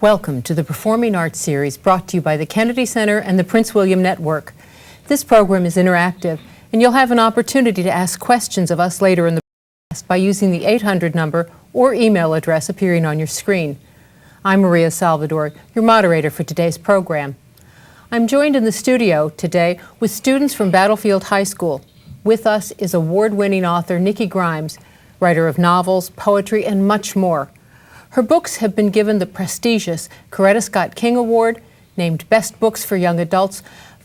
Welcome to the Performing Arts Series brought to you by the Kennedy Center and the Prince William Network. This program is interactive, and you'll have an opportunity to ask questions of us later in the broadcast by using the 800 number or email address appearing on your screen. I'm Maria Salvadore, your moderator for today's program. I'm joined in the studio today with students from Battlefield High School. With us is award-winning author Nikki Grimes, writer of novels, poetry, and much more. Her books have been given the prestigious Coretta Scott King Award, named Best Books for Young Adults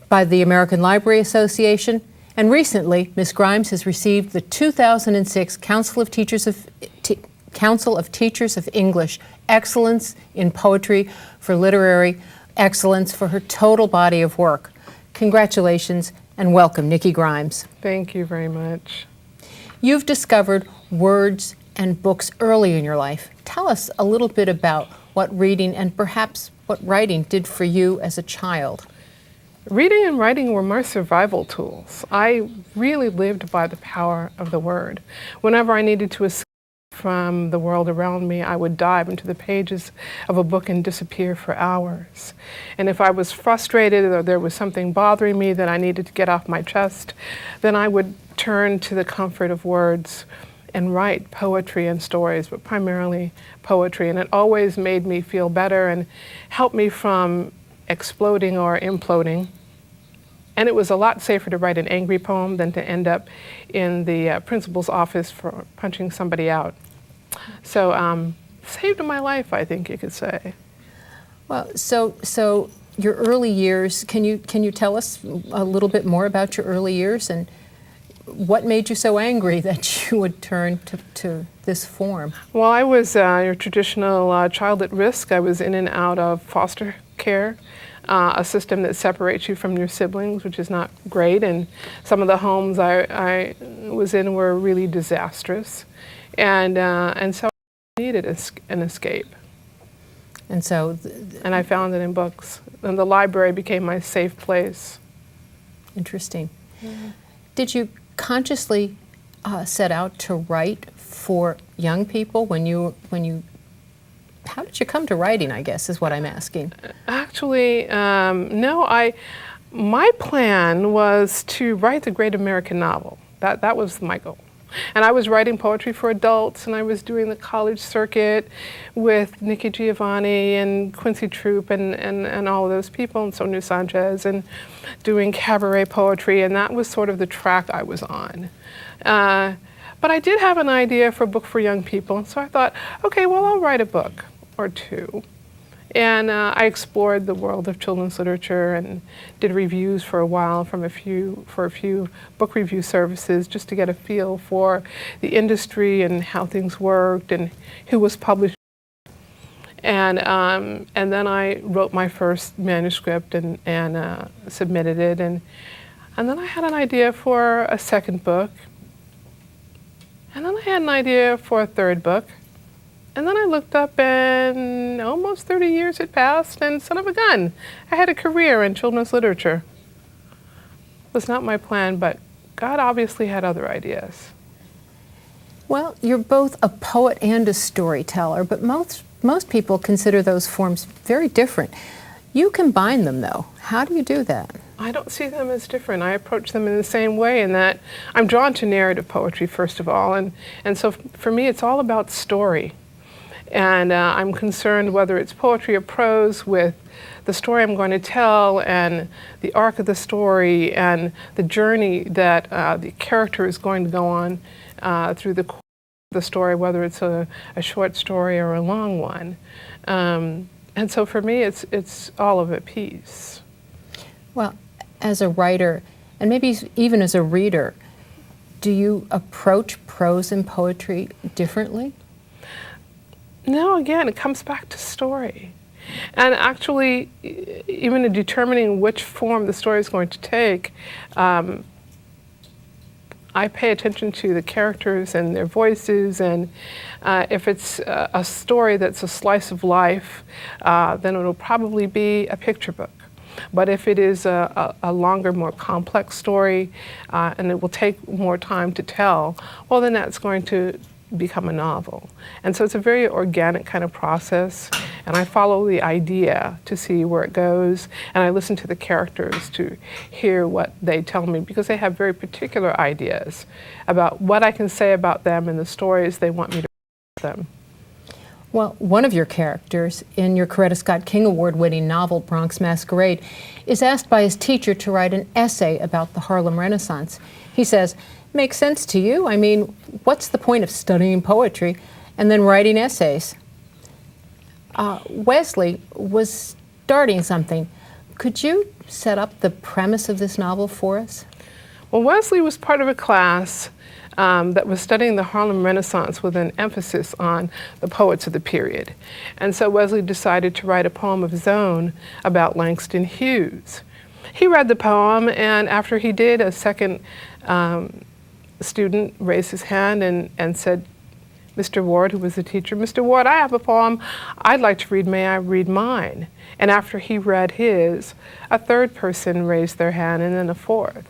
by the American Library Association, and recently, Ms. Grimes has received the 2006 Council of Teachers of English Excellence in Poetry for Literary Excellence for her total body of work. Congratulations and welcome, Nikki Grimes. Thank you very much. You've discovered words and books early in your life. Tell us a little bit about what reading and perhaps what writing did for you as a child. Reading and writing were my survival tools. I really lived by the power of the word. Whenever I needed to escape from the world around me, I would dive into the pages of a book and disappear for hours. And if I was frustrated or there was something bothering me that I needed to get off my chest, then I would turn to the comfort of words and write poetry and stories, but primarily poetry. And it always made me feel better and helped me from exploding or imploding. And it was a lot safer to write an angry poem than to end up in the principal's office for punching somebody out. So saved my life, I think you could say. Well, so your early years, can you tell us a little bit more about your early years and what made you so angry that you would turn to this form? Well, I was your traditional child at risk. I was in and out of foster care, a system that separates you from your siblings, which is not great. And some of the homes I was in were really disastrous. And so I needed an escape. And so? And I found it in books. And the library became my safe place. Interesting. Mm-hmm. Did you consciously set out to write for young people when you how did you come to writing, I guess, is what I'm asking. Actually, no, my plan was to write the great American novel. That was my goal. And I was writing poetry for adults, and I was doing the college circuit with Nikki Giovanni and Quincy Troop and all of those people, and Sonia Sanchez, and doing cabaret poetry, and that was sort of the track I was on. But I did have an idea for a book for young people, so I thought, okay, well, I'll write a book or two. And I explored the world of children's literature and did reviews for a while for a few book review services just to get a feel for the industry and how things worked and who was published. And then I wrote my first manuscript and submitted it. And then I had an idea for a second book. And then I had an idea for a third book. And then I looked up and almost 30 years had passed, and son of a gun, I had a career in children's literature. It was not my plan, but God obviously had other ideas. Well, you're both a poet and a storyteller, but most people consider those forms very different. You combine them, though. How do you do that? I don't see them as different. I approach them in the same way in that I'm drawn to narrative poetry, first of all, and so for me it's all about story. And I'm concerned whether it's poetry or prose with the story I'm going to tell and the arc of the story and the journey that the character is going to go on through the course of the story, whether it's a short story or a long one. And so for me, it's all of a piece. Well, as a writer, and maybe even as a reader, do you approach prose and poetry differently? No, again, it comes back to story. And actually, even in determining which form the story is going to take, I pay attention to the characters and their voices, and if it's a story that's a slice of life, then it'll probably be a picture book. But if it is a longer, more complex story, and it will take more time to tell, well, then that's going to become a novel. And so it's a very organic kind of process, and I follow the idea to see where it goes, and I listen to the characters to hear what they tell me, because they have very particular ideas about what I can say about them and the stories they want me to tell them. Well, one of your characters in your Coretta Scott King Award-winning novel, Bronx Masquerade, is asked by his teacher to write an essay about the Harlem Renaissance. He says, "Makes sense to you? I mean, what's the point of studying poetry and then writing essays?" Wesley was starting something. Could you set up the premise of this novel for us? Well, Wesley was part of a class that was studying the Harlem Renaissance with an emphasis on the poets of the period. And so Wesley decided to write a poem of his own about Langston Hughes. He read the poem, and after he did, a second student raised his hand and said, "Mr. Ward," who was the teacher, "Mr. Ward, I have a poem I'd like to read. May I read mine?" And after he read his, a third person raised their hand, and then a fourth.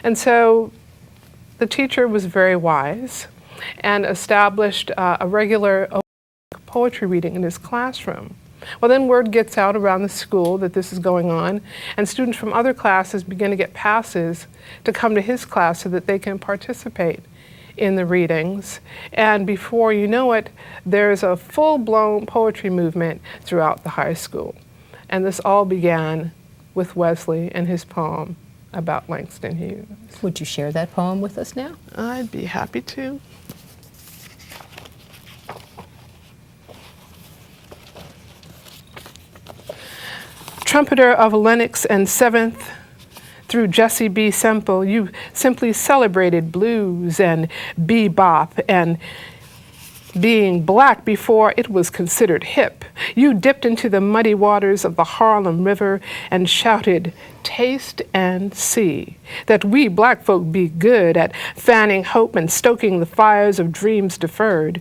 And so the teacher was very wise and established a regular poetry reading in his classroom. Well, then word gets out around the school that this is going on, and students from other classes begin to get passes to come to his class so that they can participate in the readings. And before you know it, there's a full-blown poetry movement throughout the high school. And this all began with Wesley and his poem about Langston Hughes. Would you share that poem with us now? I'd be happy to. Trumpeter of Lenox and Seventh, through Jesse B. Semple, you simply celebrated blues and bebop and being black before it was considered hip. You dipped into the muddy waters of the Harlem River and shouted, "Taste and see that we black folk be good at fanning hope and stoking the fires of dreams deferred."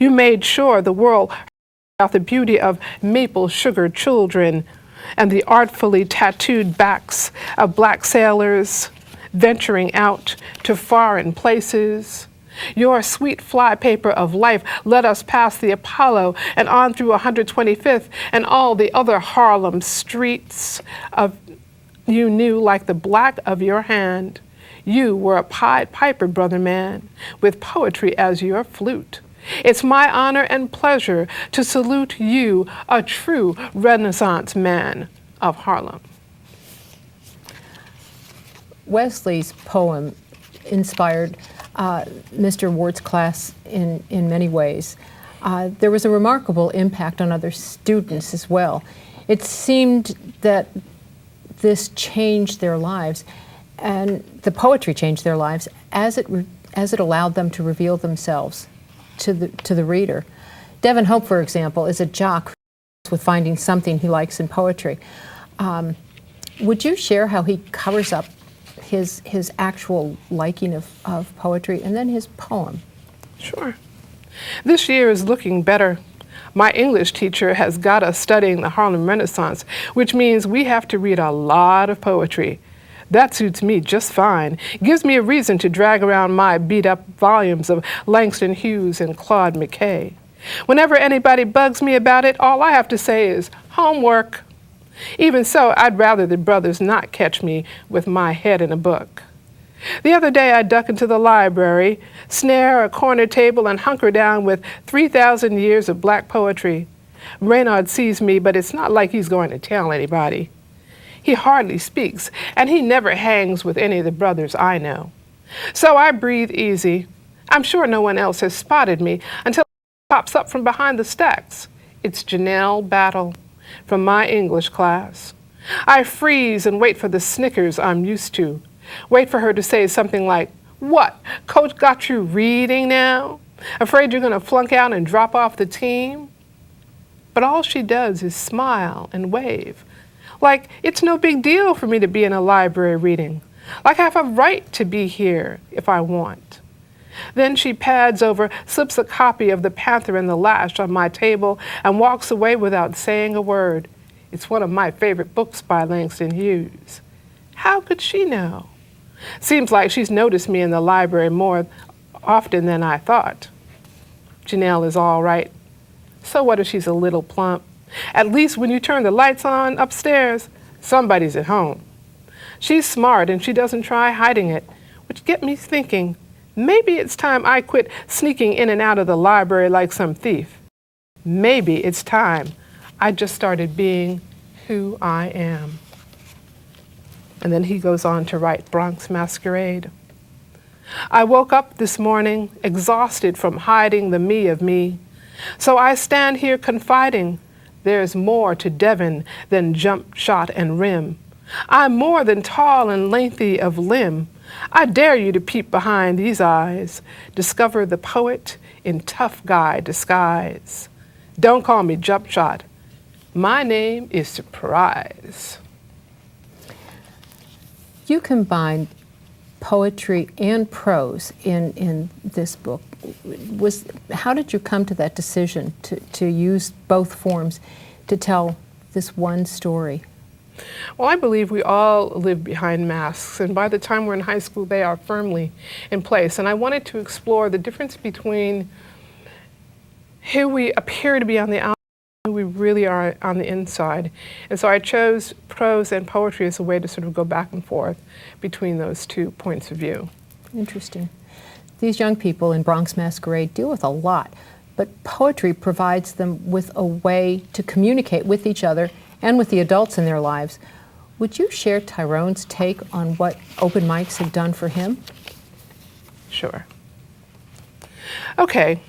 You made sure the world heard about the beauty of maple sugar children and the artfully tattooed backs of black sailors venturing out to foreign places. Your sweet flypaper of life led us past the Apollo and on through 125th and all the other Harlem streets of you knew like the black of your hand. You were a Pied Piper, brother man, with poetry as your flute. It's my honor and pleasure to salute you, a true Renaissance man of Harlem. Wesley's poem inspired Mr. Ward's class in many ways. There was a remarkable impact on other students as well. It seemed that this changed their lives, and the poetry changed their lives as it allowed them to reveal themselves to the reader. Devin Hope, for example, is a jock with finding something he likes in poetry. Would you share how he covers up his actual liking of poetry and then his poem? Sure. This year is looking better. My English teacher has got us studying the Harlem Renaissance, which means we have to read a lot of poetry. That suits me just fine. Gives me a reason to drag around my beat-up volumes of Langston Hughes and Claude McKay. Whenever anybody bugs me about it, all I have to say is homework. Even so, I'd rather the brothers not catch me with my head in a book. The other day, I duck into the library, snare a corner table, and hunker down with 3,000 years of black poetry. Reynard sees me, but it's not like he's going to tell anybody. He hardly speaks, and he never hangs with any of the brothers I know. So I breathe easy. I'm sure no one else has spotted me until it pops up from behind the stacks. It's Janelle Battle from my English class. I freeze and wait for the snickers I'm used to. Wait for her to say something like, "What, Coach got you reading now? Afraid you're going to flunk out and drop off the team?" But all she does is smile and wave. Like it's no big deal for me to be in a library reading. Like I have a right to be here if I want. Then she pads over, slips a copy of The Panther and the Lash on my table, and walks away without saying a word. It's one of my favorite books by Langston Hughes. How could she know? Seems like she's noticed me in the library more often than I thought. Janelle is all right. So what if she's a little plump? At least when you turn the lights on upstairs, somebody's at home. She's smart and she doesn't try hiding it, which get me thinking, maybe it's time I quit sneaking in and out of the library like some thief. Maybe it's time I just started being who I am. And then he goes on to write Bronx Masquerade. I woke up this morning exhausted from hiding the me of me. So I stand here confiding there's more to Devon than jump, shot, and rim. I'm more than tall and lengthy of limb. I dare you to peep behind these eyes, discover the poet in tough guy disguise. Don't call me jump shot. My name is Surprise. You combined poetry and prose in this book. How did you come to that decision to use both forms to tell this one story? Well, I believe we all live behind masks, and by the time we're in high school, they are firmly in place. And I wanted to explore the difference between who we appear to be on the outside and who we really are on the inside. And so I chose prose and poetry as a way to sort of go back and forth between those two points of view. Interesting. These young people in Bronx Masquerade deal with a lot, but poetry provides them with a way to communicate with each other and with the adults in their lives. Would you share Tyrone's take on what open mics have done for him? Sure. Okay.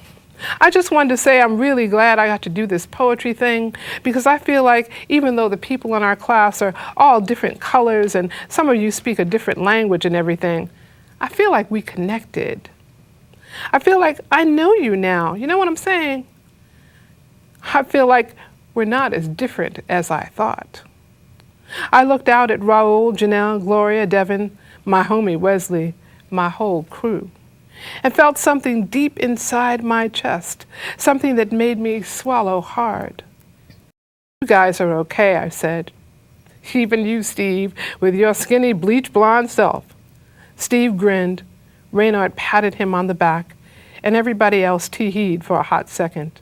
I just wanted to say I'm really glad I got to do this poetry thing, because I feel like even though the people in our class are all different colors and some of you speak a different language and everything, I feel like we connected. I feel like I know you now. You know what I'm saying? I feel like we're not as different as I thought. I looked out at Raul, Janelle, Gloria, Devin, my homie Wesley, my whole crew, and felt something deep inside my chest, something that made me swallow hard. You guys are okay, I said. Even you, Steve, with your skinny bleach blonde self. Steve grinned. Raynard patted him on the back, and everybody else tee-heed for a hot second.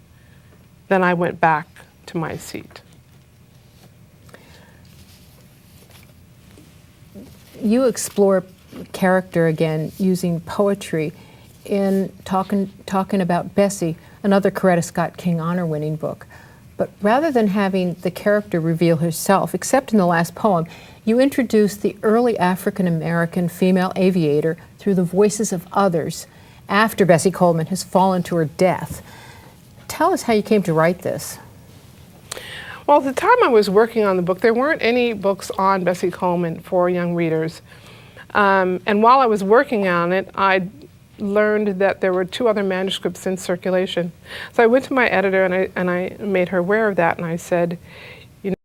Then I went back to my seat. You explore character again using poetry in Talkin About Bessie, another Coretta Scott King honor-winning book. But rather than having the character reveal herself, except in the last poem, you introduce the early African-American female aviator through the voices of others after Bessie Coleman has fallen to her death. Tell us how you came to write this. Well, at the time I was working on the book, there weren't any books on Bessie Coleman for young readers. And while I was working on it, I learned that there were 2 other manuscripts in circulation. So I went to my editor and I made her aware of that, and I said, you know,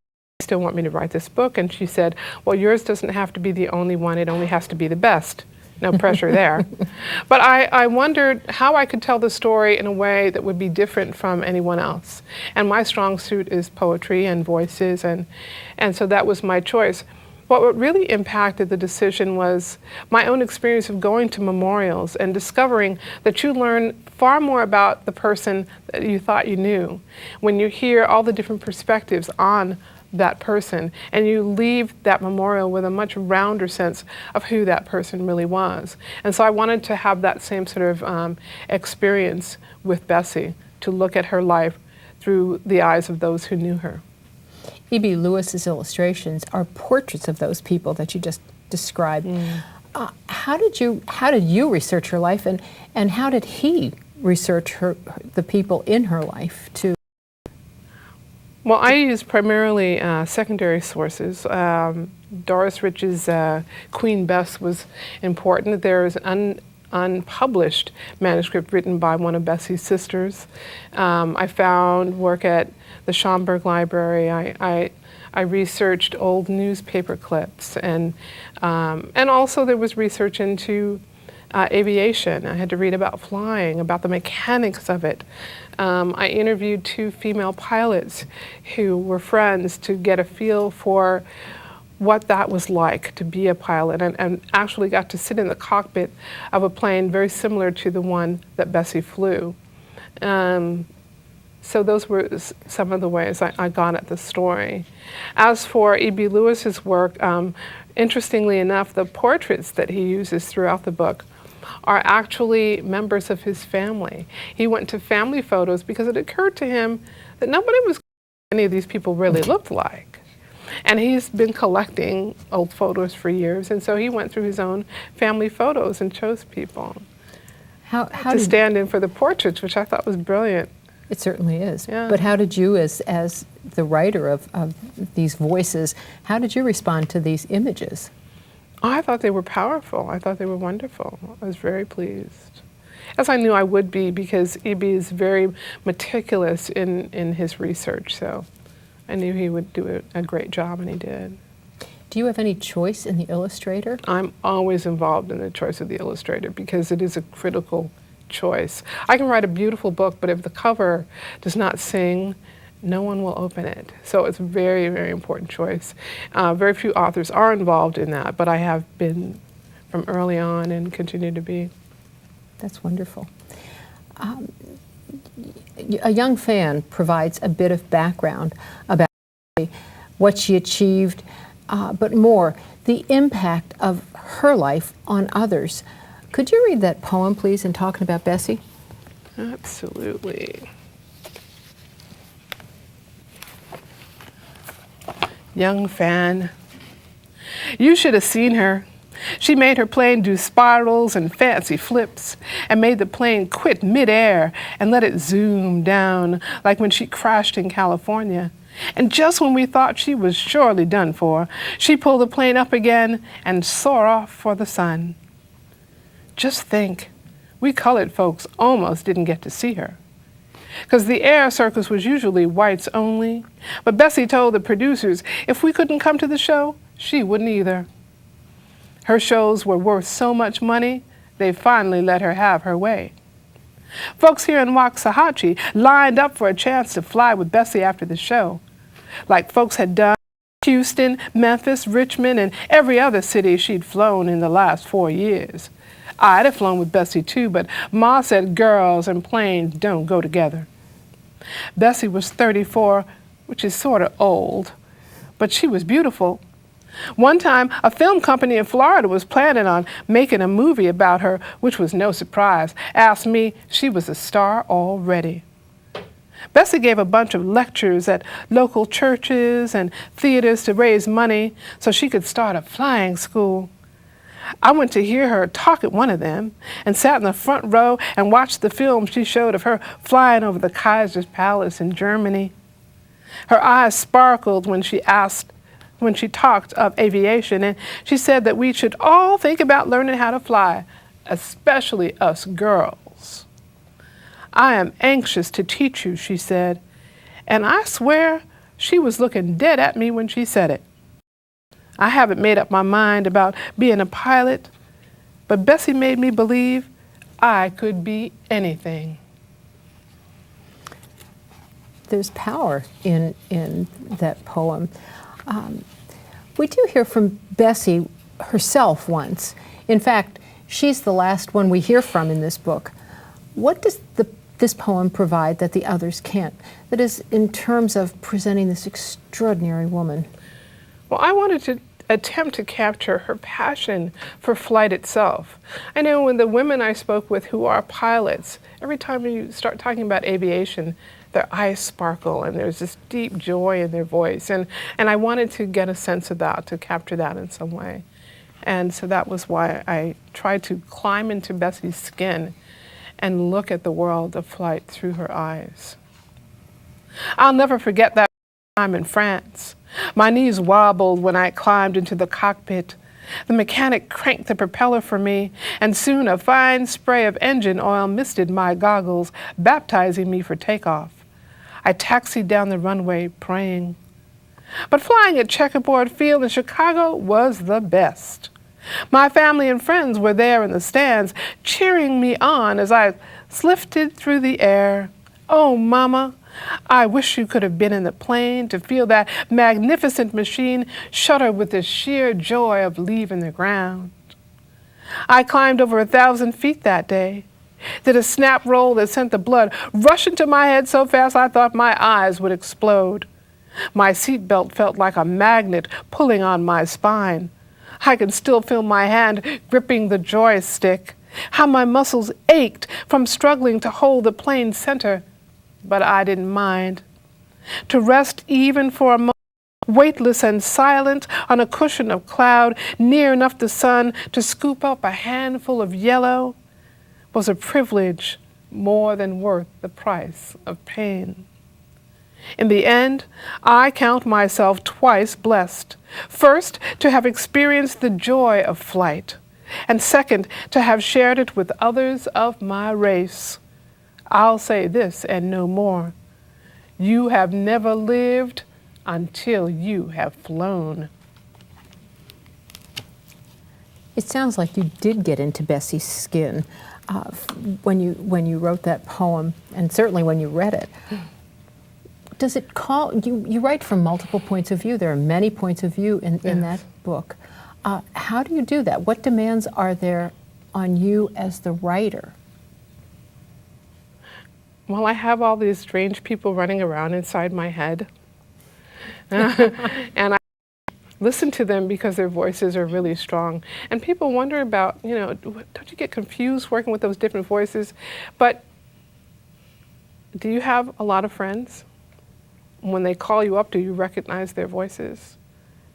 you still want me to write this book? And she said, well, yours doesn't have to be the only one, it only has to be the best. No pressure there. But I wondered how I could tell the story in a way that would be different from anyone else. And my strong suit is poetry and voices, and so that was my choice. But what really impacted the decision was my own experience of going to memorials and discovering that you learn far more about the person that you thought you knew when you hear all the different perspectives on that person, and you leave that memorial with a much rounder sense of who that person really was. And so I wanted to have that same sort of experience with Bessie, to look at her life through the eyes of those who knew her. E.B. Lewis's illustrations are portraits of those people that you just described. How did you research her life, and how did he research the people in her life too? Well, I use primarily secondary sources. Doris Rich's Queen Bess was important. There's an unpublished manuscript written by one of Bessie's sisters. I found work at the Schomburg Library. I researched old newspaper clips, and also there was research into aviation. I had to read about flying, about the mechanics of it. I interviewed 2 female pilots who were friends to get a feel for what that was like to be a pilot, and actually got to sit in the cockpit of a plane very similar to the one that Bessie flew. So those were some of the ways I got at the story. As for E.B. Lewis's work, interestingly enough, the portraits that he uses throughout the book are actually members of his family. He went to family photos because it occurred to him that nobody was any of these people really looked like. And he's been collecting old photos for years, and so he went through his own family photos and chose people to stand in for the portraits, which I thought was brilliant. It certainly is. Yeah. But how did you, as the writer of these voices, how did you respond to these images? Oh, I thought they were powerful. I thought they were wonderful. I was very pleased. As I knew I would be, because E.B. is very meticulous in his research, so I knew he would do a great job, and he did. Do you have any choice in the illustrator? I'm always involved in the choice of the illustrator because it is a critical choice. I can write a beautiful book, but if the cover does not sing, no one will open it. So it's a very, very important choice. Very few authors are involved in that, but I have been from early on and continue to be. That's wonderful. A young fan provides a bit of background about what she achieved, but more, the impact of her life on others. Could you read that poem, please, in Talking About Bessie? Absolutely. Young fan, you should have seen her. She made her plane do spirals and fancy flips, and made the plane quit midair and let it zoom down, like when she crashed in California. And just when we thought she was surely done for, she pulled the plane up again and soared off for the sun. Just think, we colored folks almost didn't get to see her, because the air circus was usually whites only. But Bessie told the producers if we couldn't come to the show, she wouldn't either. Her shows were worth so much money, they finally let her have her way. Folks here in Waxahachie lined up for a chance to fly with Bessie after the show, like folks had done in Houston, Memphis, Richmond, and every other city she'd flown in the last 4 years. I'd have flown with Bessie too, but Ma said girls and planes don't go together. Bessie was 34, which is sort of old, but she was beautiful. One time, a film company in Florida was planning on making a movie about her, which was no surprise. Asked me, she was a star already. Bessie gave a bunch of lectures at local churches and theaters to raise money so she could start a flying school. I went to hear her talk at one of them and sat in the front row and watched the film she showed of her flying over the Kaiser's Palace in Germany. Her eyes sparkled when she talked of aviation, and she said that we should all think about learning how to fly, especially us girls. I am anxious to teach you, she said, and I swear she was looking dead at me when she said it. I haven't made up my mind about being a pilot, but Bessie made me believe I could be anything. There's power in that poem. We do hear from Bessie herself once. In fact, she's the last one we hear from in this book. What does this poem provide that the others can't? That is, in terms of presenting this extraordinary woman. Well, I wanted to attempt to capture her passion for flight itself. I know when the women I spoke with who are pilots, every time you start talking about aviation, their eyes sparkle and there's this deep joy in their voice. And I wanted to get a sense of that, to capture that in some way. And so that was why I tried to climb into Bessie's skin and look at the world of flight through her eyes. I'll never forget that time in France. My knees wobbled when I climbed into the cockpit. The mechanic cranked the propeller for me, and soon a fine spray of engine oil misted my goggles, baptizing me for takeoff. I taxied down the runway, praying. But flying at Checkerboard Field in Chicago was the best. My family and friends were there in the stands, cheering me on as I lifted through the air. Oh, Mama, I wish you could have been in the plane to feel that magnificent machine shudder with the sheer joy of leaving the ground. I climbed over 1,000 feet that day. did a snap roll that sent the blood rush into my head so fast I thought my eyes would explode. My seatbelt felt like a magnet pulling on my spine. I can still feel my hand gripping the joystick, how my muscles ached from struggling to hold the plane's center. But I didn't mind. To rest even for a moment, weightless and silent on a cushion of cloud, near enough the sun to scoop up a handful of yellow, was a privilege more than worth the price of pain. In the end, I count myself twice blessed. First, to have experienced the joy of flight, and second, to have shared it with others of my race. I'll say this and no more. You have never lived until you have flown. It sounds like you did get into Bessie's skin when you wrote that poem, and certainly when you read it. Does it call, you write from multiple points of view. There are many points of view in that book. How do you do that? What demands are there on you as the writer? Well, I have all these strange people running around inside my head. And I listen to them because their voices are really strong. And people wonder about, don't you get confused working with those different voices? But do you have a lot of friends? When they call you up, do you recognize their voices?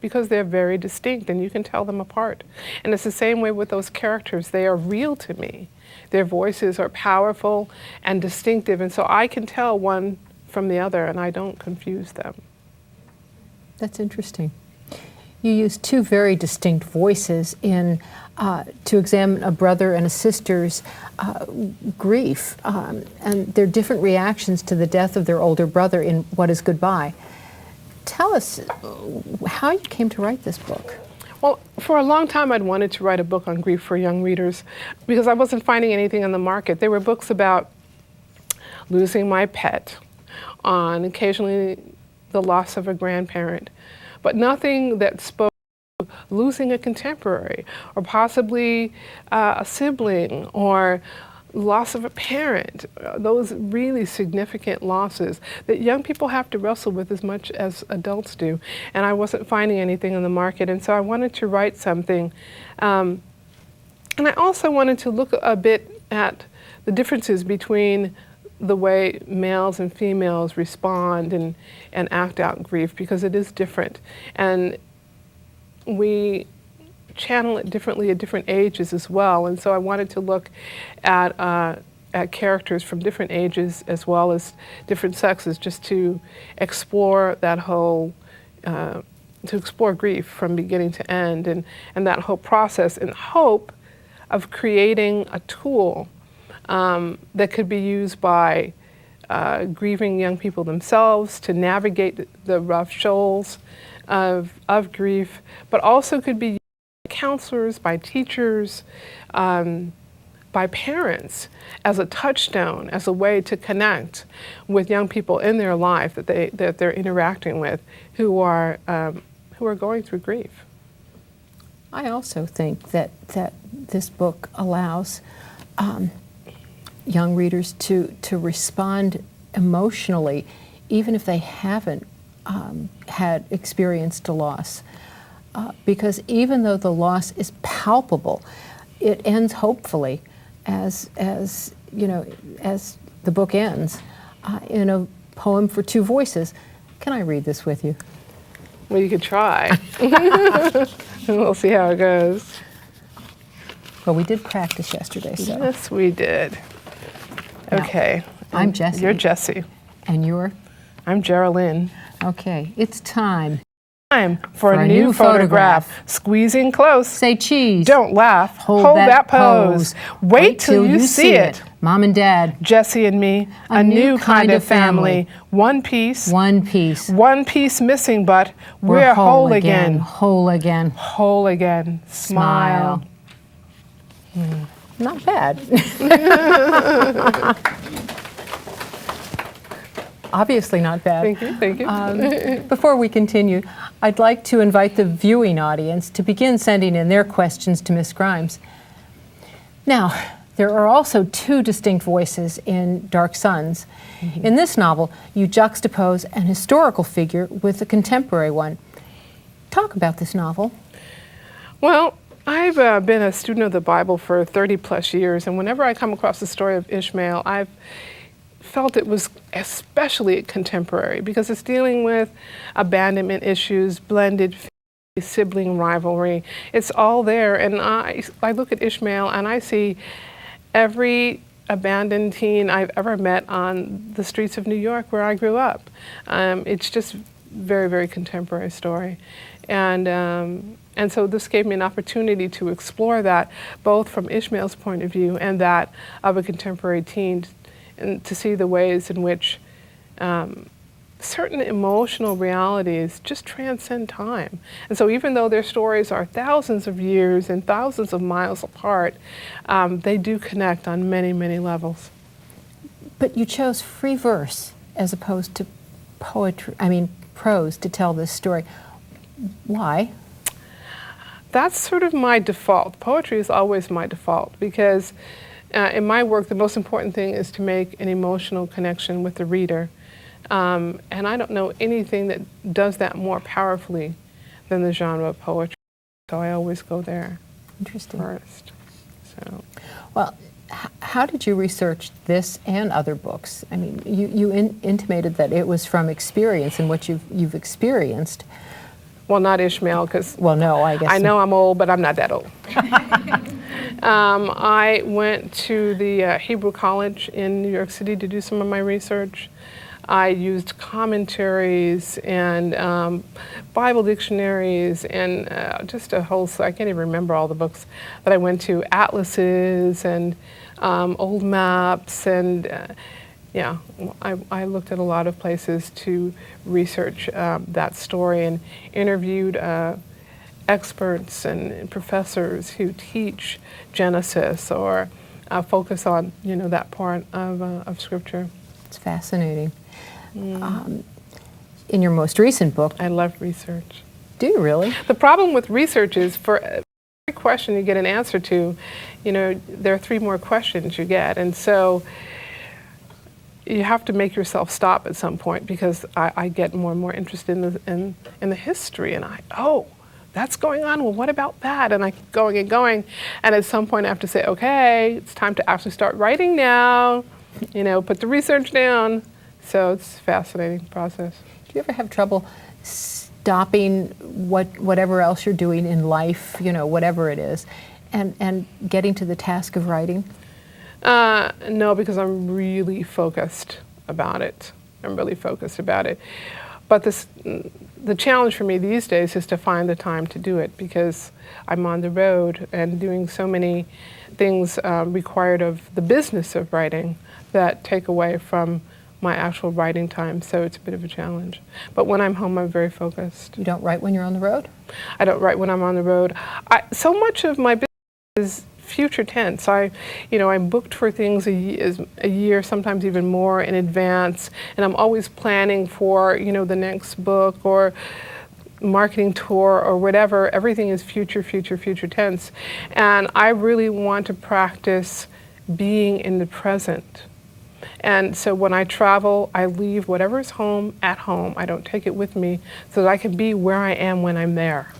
Because they're very distinct and you can tell them apart. And it's the same way with those characters. They are real to me. Their voices are powerful and distinctive, and so I can tell one from the other and I don't confuse them. That's interesting. You use two very distinct voices in to examine a brother and a sister's grief, and their different reactions to the death of their older brother in What Is Goodbye. Tell us how you came to write this book. Well, for a long time I'd wanted to write a book on grief for young readers because I wasn't finding anything on the market. There were books about losing my pet, on occasionally the loss of a grandparent, but nothing that spoke to losing a contemporary or possibly a sibling or loss of a parent, those really significant losses that young people have to wrestle with as much as adults do. And I wasn't finding anything on the market, and so I wanted to write something. And I also wanted to look a bit at the differences between the way males and females respond and act out grief, because it is different. And we channel it differently at different ages as well, and so I wanted to look at characters from different ages as well as different sexes, just to explore that whole, to explore grief from beginning to end, and that whole process, in hope of creating a tool that could be used by grieving young people themselves to navigate the rough shoals of grief, but also could be counselors, by teachers, by parents, as a touchstone, as a way to connect with young people in their life that they're interacting with, who are going through grief. I also think that this book allows young readers to respond emotionally, even if they haven't had experienced a loss. Because even though the loss is palpable, it ends hopefully, as the book ends, in a poem for two voices. Can I read this with you? Well, you could try. We'll see how it goes. Well, we did practice yesterday, so. Yes, we did. Okay. I'm Jessie. You're Jessie. And you're? I'm Geraldine. Okay, it's time. Time for a new photograph. Squeezing close. Say cheese. Don't laugh. Hold that pose. Wait till you see it. Mom and Dad. Jessie and me. A new kind of family. One piece. One piece. One piece missing, but we're whole again. Whole again. Whole again. Smile. Not bad. Obviously not bad. Thank you, thank you. Before we continue, I'd like to invite the viewing audience to begin sending in their questions to Ms. Grimes. Now, There are also two distinct voices in Dark Sons. Mm-hmm. In this novel, you juxtapose an historical figure with a contemporary one. Talk about this novel. Well, I've been a student of the Bible for 30 plus years, and whenever I come across the story of Ishmael, I've felt it was especially contemporary because it's dealing with abandonment issues, blended sibling rivalry. It's all there, and I look at Ishmael and I see every abandoned teen I've ever met on the streets of New York where I grew up. It's just very, very contemporary story. And so this gave me an opportunity to explore that, both from Ishmael's point of view and that of a contemporary teen, and to see the ways in which certain emotional realities just transcend time. And so even though their stories are thousands of years and thousands of miles apart, they do connect on many, many levels. But you chose free verse as opposed to prose to tell this story. Why? That's sort of my default. Poetry is always my default because in my work, the most important thing is to make an emotional connection with the reader. And I don't know anything that does that more powerfully than the genre of poetry. So I always go there first. So. Well, how did you research this and other books? I mean, you intimated that it was from experience and what you've experienced. Well, not Ishmael, because well, no, I guess I know I'm old, but I'm not that old. I went to the Hebrew College in New York City to do some of my research. I used commentaries and Bible dictionaries and just a whole, I can't even remember all the books that I went to, atlases and old maps, and yeah, I looked at a lot of places to research that story and interviewed experts and professors who teach Genesis or focus on, that part of Scripture. It's fascinating. In your most recent book... I love research. Do you really? The problem with research is for every question you get an answer to, there are 3 more questions you get. And so you have to make yourself stop at some point because I get more and more interested in the history. And that's going on. Well, what about that? And I keep going and going. And at some point I have to say, okay, it's time to actually start writing now, put the research down. So it's a fascinating process. Do you ever have trouble stopping whatever else you're doing in life, whatever it is, and getting to the task of writing? No, because I'm really focused about it. But the challenge for me these days is to find the time to do it because I'm on the road and doing so many things required of the business of writing that take away from my actual writing time, so it's a bit of a challenge. But when I'm home, I'm very focused. You don't write when you're on the road? I don't write when I'm on the road. So much of my business is future tense. I'm booked for things a year, sometimes even more in advance, and I'm always planning for, the next book or marketing tour or whatever. Everything is future tense. And I really want to practice being in the present. And so when I travel, I leave whatever is home at home. I don't take it with me so that I can be where I am when I'm there.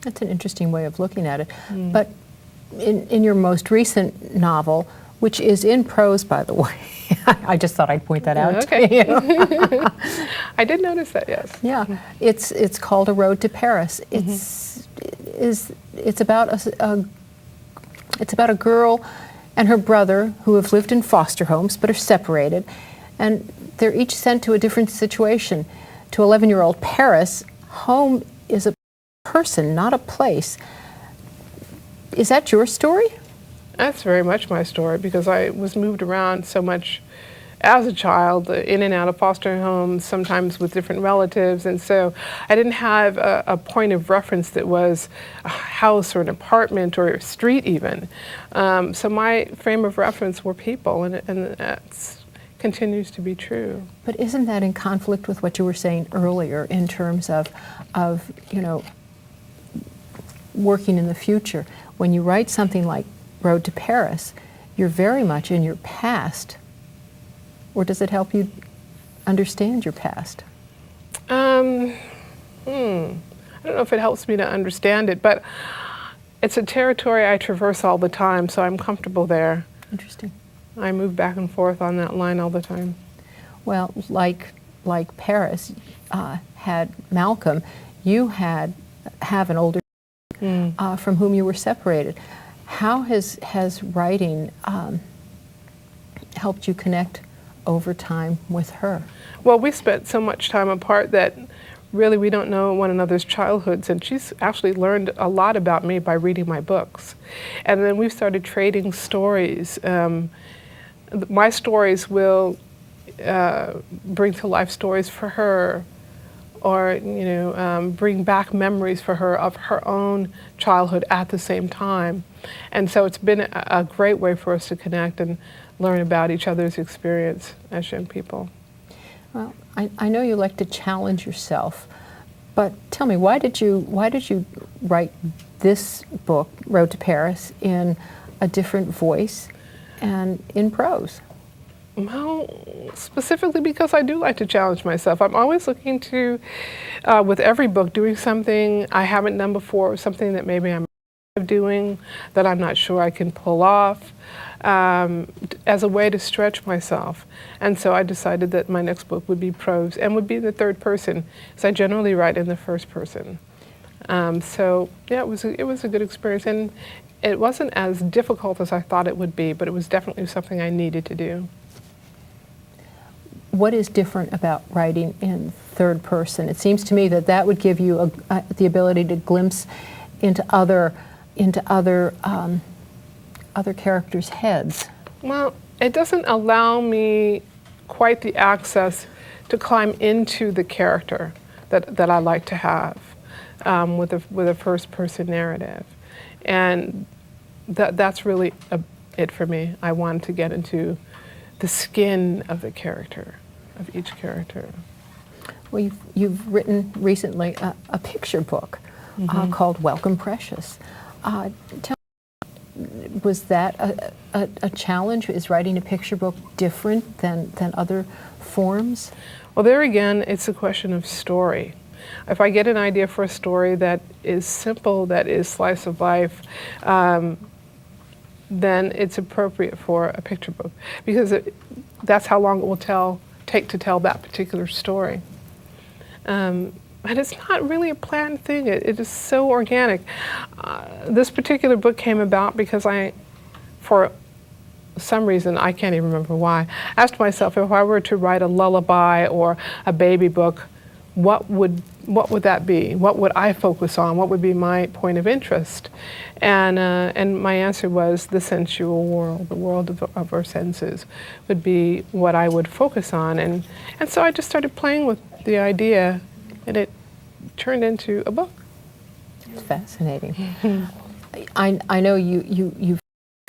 That's an interesting way of looking at it. But in your most recent novel, which is in prose, by the way, I just thought I'd point that out to you. I did notice that, yes. Yeah, it's called A Road to Paris. It's about a girl and her brother who have lived in foster homes but are separated, and they're each sent to a different situation. To 11-year-old Paris, home is a person, not a place. Is that your story? That's very much my story because I was moved around so much as a child, in and out of foster homes, sometimes with different relatives, and so I didn't have a point of reference that was a house or an apartment or a street even. So my frame of reference were people, and that continues to be true. But isn't that in conflict with what you were saying earlier in terms of working in the future? When you write something like Road to Paris, you're very much in your past. Or does it help you understand your past? I don't know if it helps me to understand it, but it's a territory I traverse all the time, so I'm comfortable there. Interesting. I move back and forth on that line all the time. Well, like Paris had Malcolm, you have an older from whom you were separated. How has writing helped you connect over time with her? Well, we spent so much time apart that really we don't know one another's childhoods, and she's actually learned a lot about me by reading my books. And then we started trading stories. My stories will bring to life stories for her, or bring back memories for her of her own childhood at the same time. And so it's been a great way for us to connect and learn about each other's experience as young people. Well, I know you like to challenge yourself, but tell me, why did you write this book, Road to Paris, in a different voice and in prose? Well, specifically because I do like to challenge myself. I'm always looking to, with every book, doing something I haven't done before, or something that maybe I'm doing that I'm not sure I can pull off, as a way to stretch myself. And so I decided that my next book would be prose and would be in the third person, because I generally write in the first person. So yeah, it was a good experience, and it wasn't as difficult as I thought it would be, but it was definitely something I needed to do. What is different about writing in third person? It seems to me that would give you the ability to glimpse into other characters' heads. Well, it doesn't allow me quite the access to climb into the character that I like to have with a first person narrative, and that's really it for me. I wanted to get into the skin of the character, of each character. Well, you've written recently a picture book called Welcome Precious. Tell me, was that a challenge? Is writing a picture book different than other forms? Well, there again, it's a question of story. If I get an idea for a story that is simple, that is slice of life, then it's appropriate for a picture book, because that's how long it will take to tell that particular story. And it's not really a planned thing. It is so organic. This particular book came about because for some reason, I can't even remember why, asked myself, if I were to write a lullaby or a baby book, what would that be? What would I focus on? What would be my point of interest? And my answer was the sensual world, the world of our senses would be what I would focus on. And so I just started playing with the idea, and it turned into a book. It's fascinating. I know you've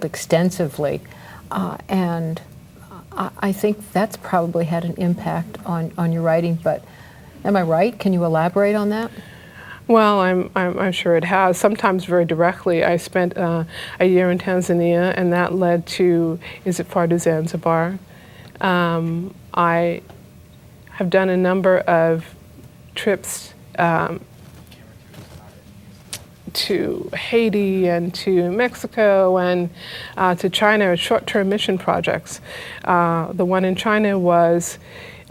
extensively, and I think that's probably had an impact on your writing, but am I right? Can you elaborate on that? Well, I'm sure it has, sometimes very directly. I spent a year in Tanzania, and that led to Is It Far to Zanzibar. I have done a number of trips to Haiti and to Mexico and to China, short-term mission projects. The one in China was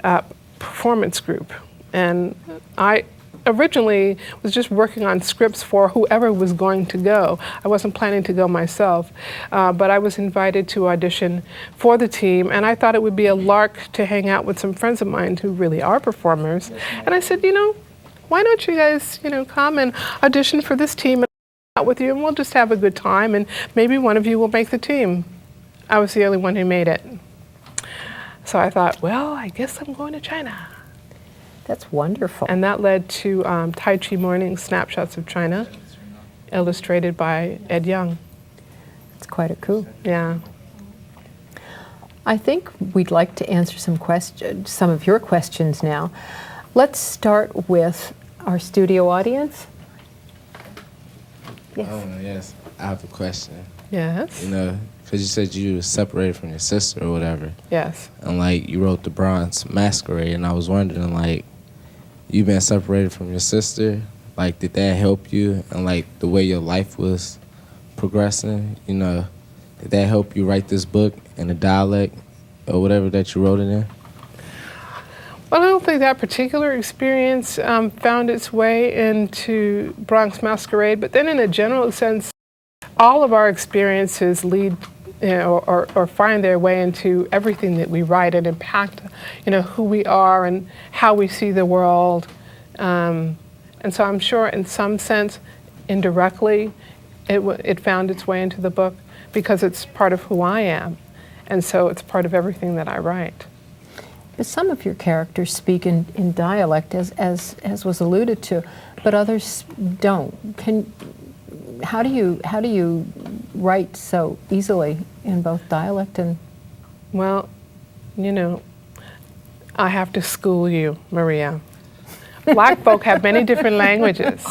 a performance group, and I originally was just working on scripts for whoever was going to go. I wasn't planning to go myself, but I was invited to audition for the team, and I thought it would be a lark to hang out with some friends of mine who really are performers. And I said, why don't you guys, come and audition for this team and out with you, and we'll just have a good time, and maybe one of you will make the team. I was the only one who made it. So I thought, well, I guess I'm going to China. That's wonderful. And that led to Tai Chi Morning Snapshots of China, illustrated by Ed Young. It's quite a coup. Yeah. I think we'd like to answer some of your questions now. Let's start with our studio audience. Yes. Yes, I have a question. Yes. You know, because you said you were separated from your sister or whatever. Yes. And, like, you wrote the Bronx Masquerade, and I was wondering, like, you been separated from your sister, like, did that help you? And, like, the way your life was progressing, you know, did that help you write this book in a dialect or whatever that you wrote it in? Well, I don't think that particular experience found its way into Bronx Masquerade, but then in a general sense, all of our experiences lead, you know, or find their way into everything that we write and impact, you know, who we are and how we see the world. And so I'm sure in some sense, indirectly, it found its way into the book because it's part of who I am. And so it's part of everything that I write. Some of your characters speak in dialect, as was alluded to, but others don't. How do you write so easily in both dialect and? Well, you know, I have to school you, Maria. Black folk have many different languages.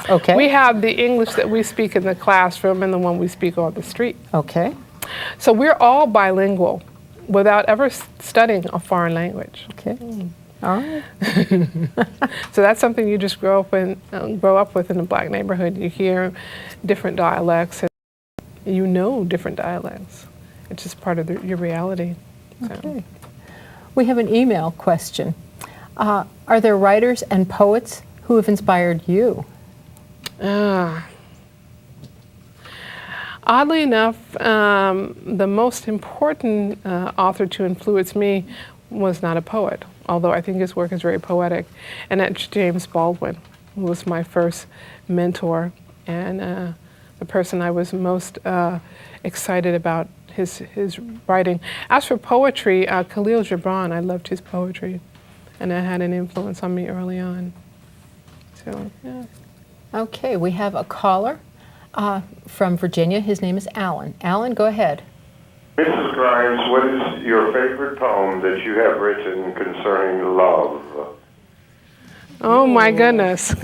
Okay. We have the English that we speak in the classroom and the one we speak on the street. Okay. So we're all bilingual without ever studying a foreign language. Okay. All right. So that's something you just grow up with in a black neighborhood. You hear different dialects, and you know different dialects. It's just part of your reality. So. Okay. We have an email question. Are there writers and poets who have inspired you? Oddly enough, the most important author to influence me was not a poet, although I think his work is very poetic, and that's James Baldwin, who was my first mentor and the person I was most excited about his writing. As for poetry, Khalil Gibran, I loved his poetry, and that had an influence on me early on. So, yeah. Okay, we have a caller from Virginia. His name is Alan. Alan, go ahead. Mrs. Grimes, what is your favorite poem that you have written concerning love? Oh my goodness.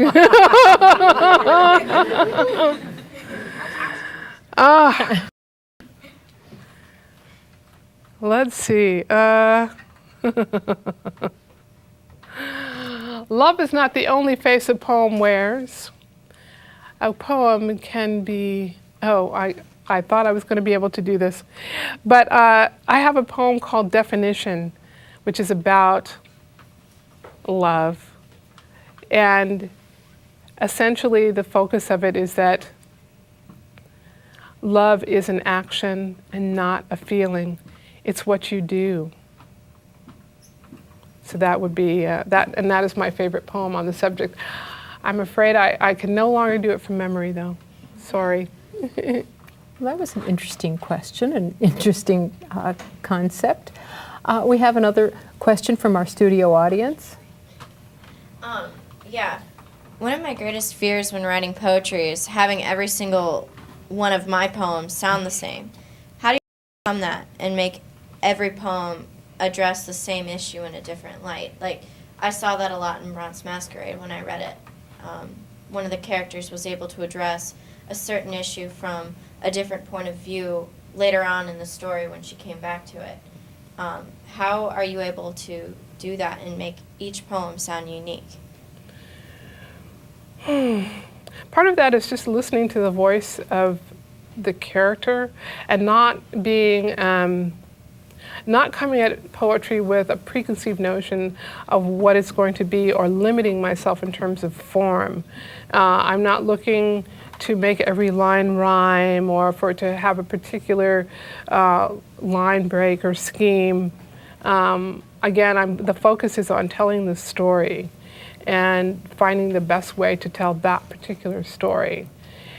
Let's see. Love is not the only face a poem wears. A poem can be, I thought I was going to be able to do this. But I have a poem called Definition, which is about love. And essentially the focus of it is that love is an action and not a feeling. It's what you do. So that would be, that is my favorite poem on the subject. I'm afraid I can no longer do it from memory, though. Sorry. Well, that was an interesting question, an interesting concept. We have another question from our studio audience. Yeah. One of my greatest fears when writing poetry is having every single one of my poems sound the same. How do you overcome that and make every poem address the same issue in a different light? Like, I saw that a lot in Bronx Masquerade when I read it. One of the characters was able to address a certain issue from a different point of view later on in the story when she came back to it. How are you able to do that and make each poem sound unique? Part of that is just listening to the voice of the character and not being, not coming at poetry with a preconceived notion of what it's going to be or limiting myself in terms of form. I'm not looking to make every line rhyme or for it to have a particular line break or scheme. Again, the focus is on telling the story and finding the best way to tell that particular story.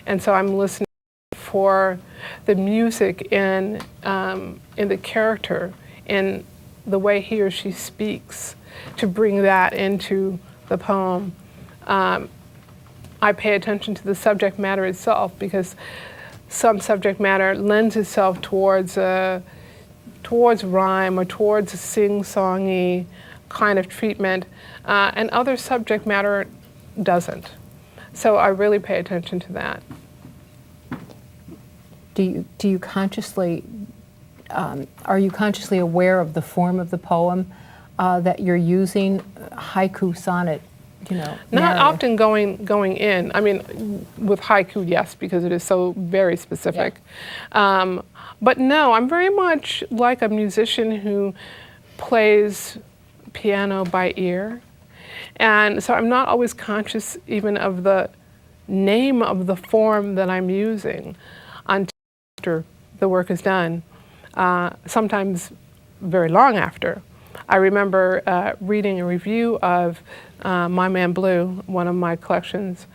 And so I'm listening for the music in the character, in the way he or she speaks, to bring that into the poem. I pay attention to the subject matter itself because some subject matter lends itself towards rhyme or towards a sing-songy kind of treatment, and other subject matter doesn't. So I really pay attention to that. do you consciously, are you consciously aware of the form of the poem that you're using? Haiku, sonnet, you know? Not narrative. often going in. I mean, with haiku, yes, because it is so very specific. Yeah. But no, I'm very much like a musician who plays piano by ear. And so I'm not always conscious even of the name of the form that I'm using until after the work is done, sometimes very long after. I remember reading a review of My Man Blue, one of my collections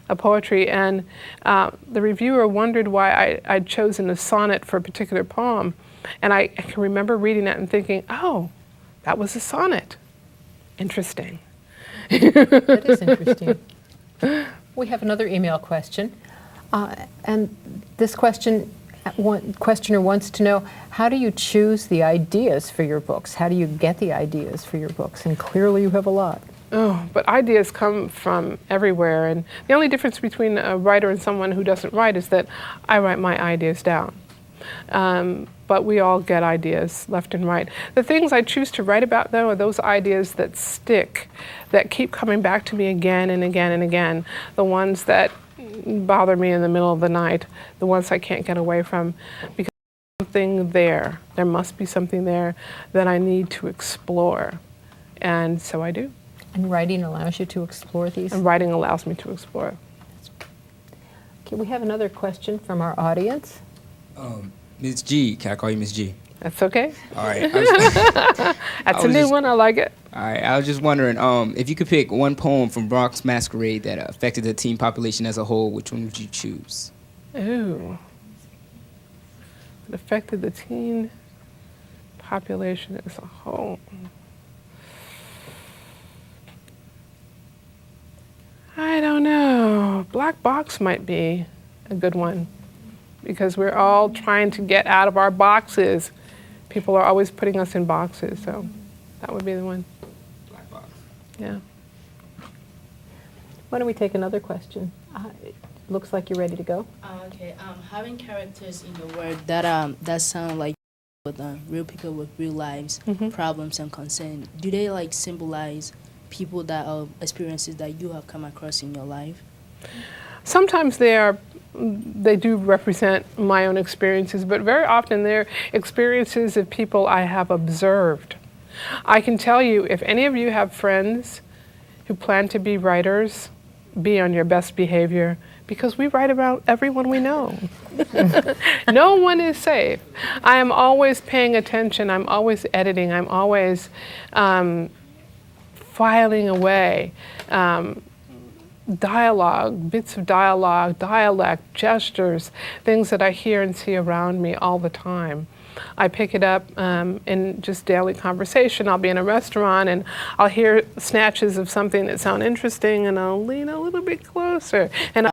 of poetry, and the reviewer wondered why I'd chosen a sonnet for a particular poem. And I can remember reading that and thinking, oh, that was a sonnet. Interesting. That is interesting. We have another email question. And this questioner wants to know, how do you choose the ideas for your books? How do you get the ideas for your books? And clearly you have a lot. Oh, but ideas come from everywhere. And the only difference between a writer and someone who doesn't write is that I write my ideas down. But we all get ideas left and right. The things I choose to write about, though, are those ideas that stick, that keep coming back to me again and again and again. The ones that bother me in the middle of the night, the ones I can't get away from, because there's something there. There must be something there that I need to explore. And so I do. And writing allows you to explore these? And writing allows me to explore. Okay, we have another question from our audience. Ms. G, can I call you Ms. G? That's okay. All right. That's a new one, I like it. All right, I was just wondering, if you could pick one poem from Bronx Masquerade that affected the teen population as a whole, which one would you choose? Ooh. It affected the teen population as a whole. I don't know. Black Box might be a good one, because we're all trying to get out of our boxes. People are always putting us in boxes, so that would be the one. Black Box. Yeah. Why don't we take another question? It looks like you're ready to go. Okay. Having characters in your work that sound like with real people with real lives, problems and concern, do they like symbolize people that experiences that you have come across in your life? Sometimes they do represent my own experiences, but very often they're experiences of people I have observed. I can tell you, if any of you have friends who plan to be writers, be on your best behavior, because we write about everyone we know. No one is safe. I am always paying attention, I'm always editing, I'm always filing away dialogue, bits of dialogue, dialect, gestures, things that I hear and see around me all the time. I pick it up in just daily conversation. I'll be in a restaurant and I'll hear snatches of something that sound interesting, and I'll lean a little bit closer. And